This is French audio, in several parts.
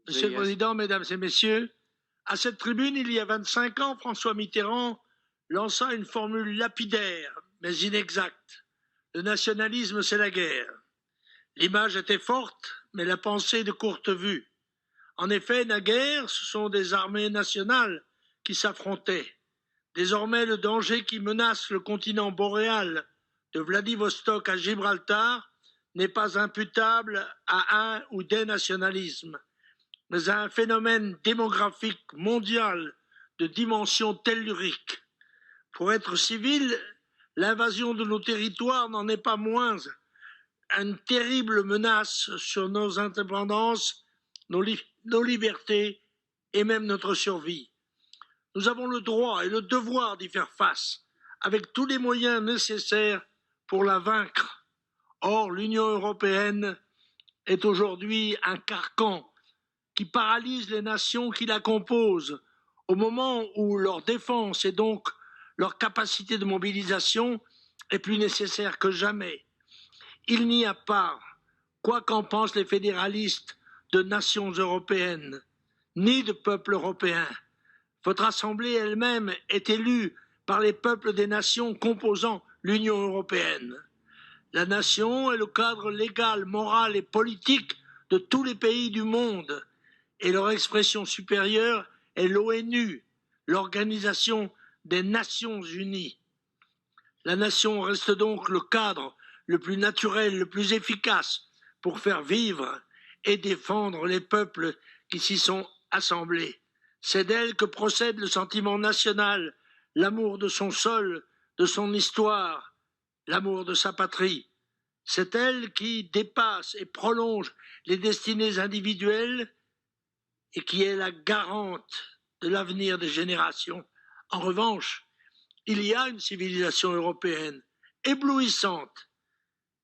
Monsieur le Président, Mesdames et Messieurs, à cette tribune, il y a 25 ans, François Mitterrand lança une formule lapidaire, mais inexacte. Le nationalisme, c'est la guerre. L'image était forte, mais la pensée de courte vue. En effet, naguère, ce sont des armées nationales qui s'affrontaient. Désormais, le danger qui menace le continent boréal, de Vladivostok à Gibraltar, n'est pas imputable à un ou des nationalismes, mais à un phénomène démographique mondial de dimension tellurique. Pour être civil, l'invasion de nos territoires n'en est pas moins une terrible menace sur nos indépendances, nos libertés et même notre survie. Nous avons le droit et le devoir d'y faire face, avec tous les moyens nécessaires pour la vaincre. Or, l'Union européenne est aujourd'hui un carcan qui paralyse les nations qui la composent, au moment où leur défense et donc leur capacité de mobilisation est plus nécessaire que jamais. Il n'y a pas, quoi qu'en pensent les fédéralistes, de nations européennes, ni de peuples européens. Votre Assemblée elle-même est élue par les peuples des nations composant l'Union européenne. La nation est le cadre légal, moral et politique de tous les pays du monde, et leur expression supérieure est l'ONU, l'Organisation des Nations Unies. La nation reste donc le cadre le plus naturel, le plus efficace pour faire vivre et défendre les peuples qui s'y sont assemblés. C'est d'elle que procède le sentiment national, l'amour de son sol, de son histoire, l'amour de sa patrie. C'est elle qui dépasse et prolonge les destinées individuelles et qui est la garante de l'avenir des générations. En revanche, il y a une civilisation européenne éblouissante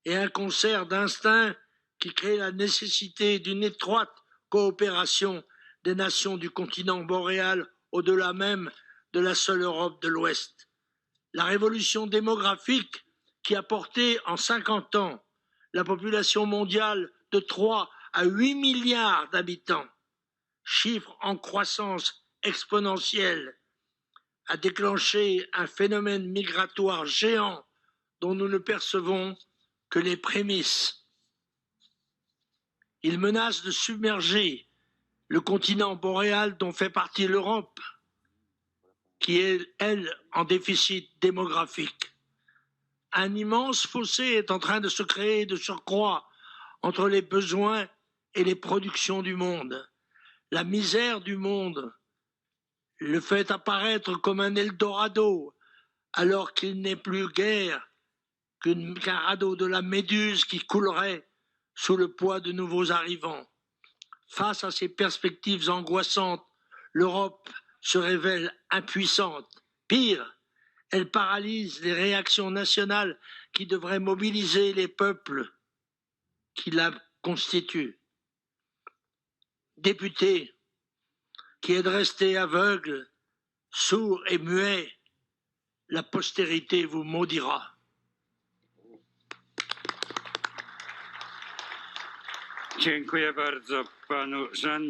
et un concert d'instincts qui crée la nécessité d'une étroite coopération des nations du continent boréal au-delà même de la seule Europe de l'Ouest. La révolution démographique qui a porté en 50 ans la population mondiale de 3 à 8 milliards d'habitants, chiffre en croissance exponentielle, a déclenché un phénomène migratoire géant dont nous ne percevons que les prémices. Il menace de submerger le continent boréal dont fait partie l'Europe, qui est, elle, en déficit démographique. Un immense fossé est en train de se créer de surcroît entre les besoins et les productions du monde. La misère du monde le fait apparaître comme un Eldorado, alors qu'il n'est plus guère qu'un radeau de la Méduse qui coulerait sous le poids de nouveaux arrivants. Face à ces perspectives angoissantes, l'Europe se révèle impuissante. Pire, elle paralyse les réactions nationales qui devraient mobiliser les peuples qui la constituent. Députés, qui êtes restés aveugles, sourds et muets, la postérité vous maudira. Dziękuję bardzo panu Jean